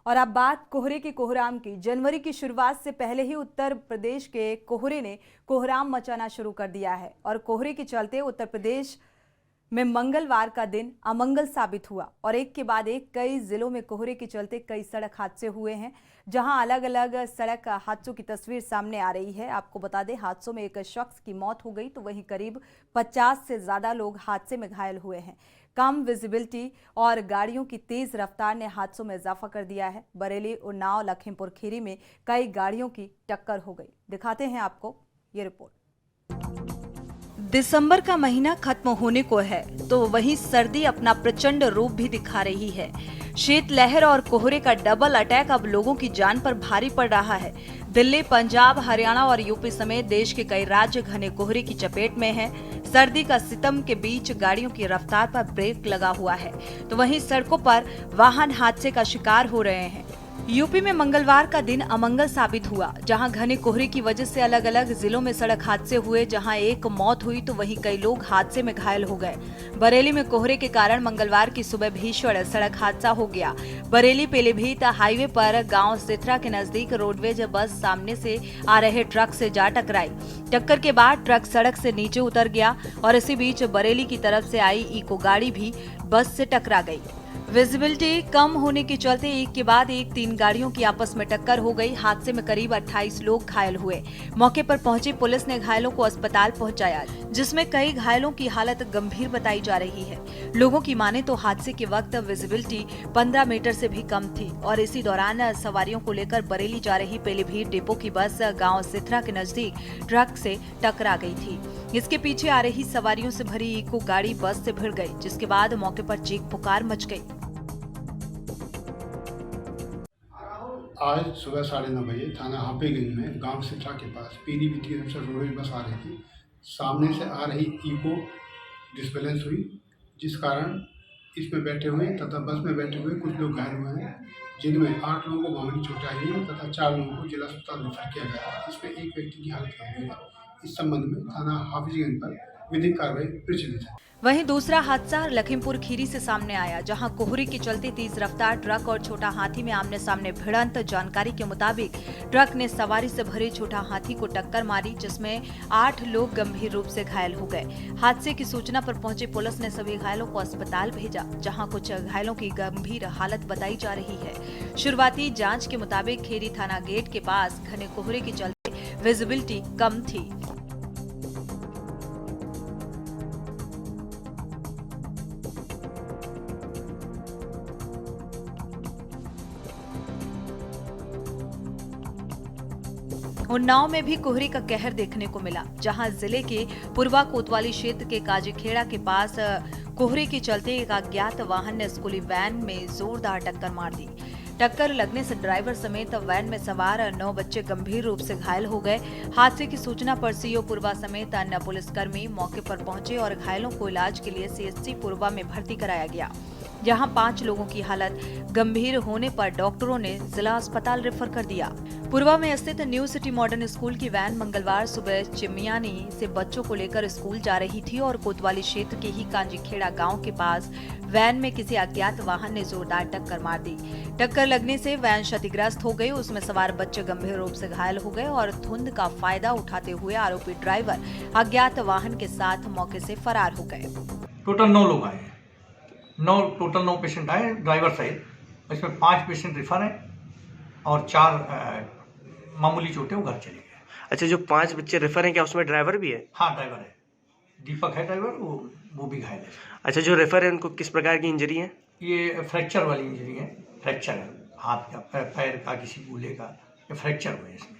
और अब बात कोहरे के कोहराम की। जनवरी की शुरुआत से पहले ही उत्तर प्रदेश के कोहरे ने कोहराम मचाना शुरू कर दिया है और कोहरे के चलते उत्तर प्रदेश में मंगलवार का दिन अमंगल साबित हुआ और एक के बाद एक कई जिलों में कोहरे के चलते कई सड़क हादसे हुए हैं, जहां अलग अलग सड़क हादसों की तस्वीर सामने आ रही है। आपको बता दें, हादसों में एक शख्स की मौत हो गई तो वहीं करीब 50 से ज्यादा लोग हादसे में घायल हुए हैं। कम विजिबिलिटी और गाड़ियों की तेज रफ्तार ने हादसों में इजाफा कर दिया है। बरेली, उन्नाव, लखीमपुर खीरी में कई गाड़ियों की टक्कर हो गई। दिखाते हैं आपको ये रिपोर्ट। दिसंबर का महीना खत्म होने को है तो वहीं सर्दी अपना प्रचंड रूप भी दिखा रही है। शीतलहर और कोहरे का डबल अटैक अब लोगों की जान पर भारी पड़ रहा है। दिल्ली, पंजाब, हरियाणा और यूपी समेत देश के कई राज्य घने कोहरे की चपेट में हैं। सर्दी का सितम के बीच गाड़ियों की रफ्तार पर ब्रेक लगा हुआ है तो वहीं सड़कों पर वाहन हादसे का शिकार हो रहे हैं। यूपी में मंगलवार का दिन अमंगल साबित हुआ, जहां घने कोहरे की वजह से अलग अलग जिलों में सड़क हादसे हुए, जहां एक मौत हुई तो वहीं कई लोग हादसे में घायल हो गए। बरेली में कोहरे के कारण मंगलवार की सुबह भीषण सड़क हादसा हो गया। बरेली पीलीभीत हाईवे पर गांव सिथरा के नजदीक रोडवेज बस सामने से आ रहे ट्रक से जा टकराई। टक्कर के बाद ट्रक सड़क से नीचे उतर गया और इसी बीच बरेली की तरफ से आई इको गाड़ी भी बस से टकरा गई। विजिबिलिटी कम होने के चलते एक के बाद एक 3 गाड़ियों की आपस में टक्कर हो गई। हादसे में करीब 28 लोग घायल हुए। मौके पर पहुंची पुलिस ने घायलों को अस्पताल पहुंचाया, जिसमें कई घायलों की हालत गंभीर बताई जा रही है। लोगों की माने तो हादसे के वक्त विजिबिलिटी 15 मीटर से भी कम थी और इसी दौरान सवारियों को लेकर बरेली जा रही पीलीभीत डिपो की बस गाँव सिथरा के नजदीक ट्रक से टकरा गई थी। इसके पीछे आ रही सवारियों से भरी इको गाड़ी बस से भिड़ गई, जिसके बाद मौके पर चीख पुकार मच गई। आज सुबह 9:30 बजे थाना हाफेगंज में गांव सिथरा के पास पीलीभीत की तरफ से रोडवेज बस आ रही थी। सामने से आ रही इको डिसबैलेंस हुई, जिस कारण इसमें बैठे हुए तथा बस में बैठे हुए कुछ लोग घायल हुए हैं, जिनमें 8 लोगों को मामूली चोटें आई हैं तथा 4 लोगों को जिला अस्पताल रेफर किया गया है। इसमें एक व्यक्ति की हालत गंभीर है। इस संबंध में थाना हाफेगंज पर विधिक कार्रवाई प्रचलित है। वहीं दूसरा हादसा लखीमपुर खीरी से सामने आया, जहां कोहरे के चलते तेज रफ्तार ट्रक और छोटा हाथी में आमने सामने भिड़ंत। जानकारी के मुताबिक ट्रक ने सवारी से भरे छोटा हाथी को टक्कर मारी, जिसमें 8 लोग गंभीर रूप से घायल हो गए। हादसे की सूचना पर पहुंची पुलिस ने सभी घायलों को अस्पताल भेजा, जहाँ कुछ घायलों की गंभीर हालत बताई जा रही है। शुरुआती जाँच के मुताबिक खीरी थाना गेट के पास घने कोहरे के चलते विजिबिलिटी कम थी। उन्नाव में भी कोहरे का कहर देखने को मिला, जहां जिले के पूर्वा कोतवाली क्षेत्र के काजीखेड़ा के पास कोहरे के चलते एक अज्ञात वाहन ने स्कूली वैन में जोरदार टक्कर मार दी। टक्कर लगने से ड्राइवर समेत वैन में सवार 9 बच्चे गंभीर रूप से घायल हो गए। हादसे की सूचना पर सीओ पूर्वा समेत अन्य पुलिसकर्मी मौके पर पहुंचे और घायलों को इलाज के लिए सीएचसी पूर्वा में भर्ती कराया गया। यहाँ 5 लोगों की हालत गंभीर होने पर डॉक्टरों ने जिला अस्पताल रेफर कर दिया। पूर्वा में स्थित न्यू सिटी मॉडर्न स्कूल की वैन मंगलवार सुबह चिमियानी से बच्चों को लेकर स्कूल जा रही थी और कोतवाली क्षेत्र के ही कांजीखेड़ा गांव के पास वैन में किसी अज्ञात वाहन ने जोरदार टक्कर मार दी। टक्कर लगने से वैन क्षतिग्रस्त हो गई। उसमें सवार बच्चे गंभीर रूप से घायल हो गए और धुंध का फायदा उठाते हुए आरोपी ड्राइवर अज्ञात वाहन के साथ मौके से फरार हो गए। टोटल 9 लोग आए, टोटल 9 पेशेंट आए ड्राइवर सहित। इसमें 5 पेशेंट रेफर हैं और 4 मामूली चोटें वो घर चले गए। अच्छा, जो 5 बच्चे रेफर हैं, क्या उसमें ड्राइवर भी है? हाँ, ड्राइवर है, दीपक है ड्राइवर, वो भी घायल है। अच्छा, जो रेफर है उनको किस प्रकार की इंजरी है? ये फ्रैक्चर वाली इंजरी है, फ्रैक्चर है हाथ का, पैर का, किसी कूल्हे का, ये फ्रैक्चर हुए इसमें।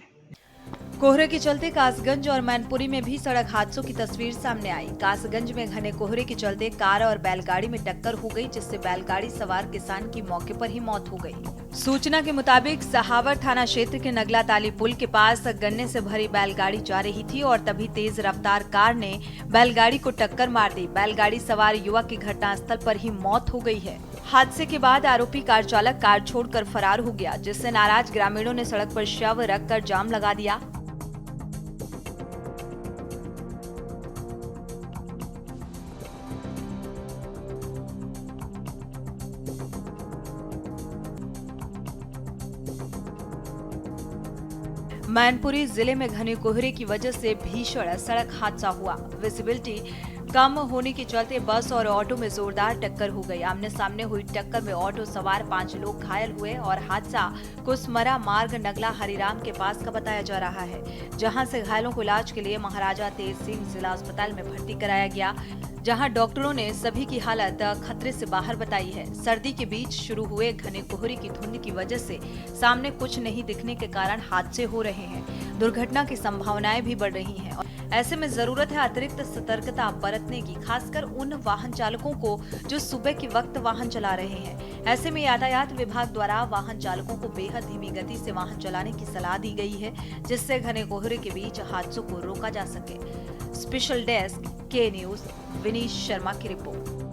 कोहरे के चलते कासगंज और मैनपुरी में भी सड़क हादसों की तस्वीर सामने आई। कासगंज में घने कोहरे के चलते कार और बैलगाड़ी में टक्कर हो गई, जिससे बैलगाड़ी सवार किसान की मौके पर ही मौत हो गई। सूचना के मुताबिक सहावर थाना क्षेत्र के नगला ताली पुल के पास गन्ने से भरी बैलगाड़ी जा रही थी और तभी तेज रफ्तार कार ने बैलगाड़ी को टक्कर मार दी। बैलगाड़ी सवार युवक की घटनास्थल पर ही मौत हो गई है। हादसे के बाद आरोपी कार चालक कार छोड़कर फरार हो गया, जिससे नाराज ग्रामीणों ने सड़क पर शव रखकर जाम लगा दिया। मैनपुरी जिले में घने कोहरे की वजह से भीषण सड़क हादसा हुआ। विजिबिलिटी कम होने के चलते बस और ऑटो में जोरदार टक्कर हो गई। आमने सामने हुई टक्कर में ऑटो सवार 5 लोग घायल हुए और हादसा कुसमरा मार्ग नगला हरिराम के पास का बताया जा रहा है, जहां से घायलों को इलाज के लिए महाराजा तेज सिंह जिला अस्पताल में भर्ती कराया गया, जहां डॉक्टरों ने सभी की हालत खतरे से बाहर बताई है। सर्दी के बीच शुरू हुए घने कोहरे की धुंध की वजह से सामने कुछ नहीं दिखने के कारण हादसे हो रहे हैं। दुर्घटना की संभावनाएं भी बढ़ रही हैं। ऐसे में जरूरत है अतिरिक्त सतर्कता बरतने की, खासकर उन वाहन चालकों को जो सुबह के वक्त वाहन चला रहे हैं। ऐसे में यातायात विभाग द्वारा वाहन चालकों को बेहद धीमी गति से वाहन चलाने की सलाह दी गई है, जिससे घने कोहरे के बीच हादसों को रोका जा सके। स्पेशल डेस्क के न्यूज, विनीश शर्मा की रिपोर्ट।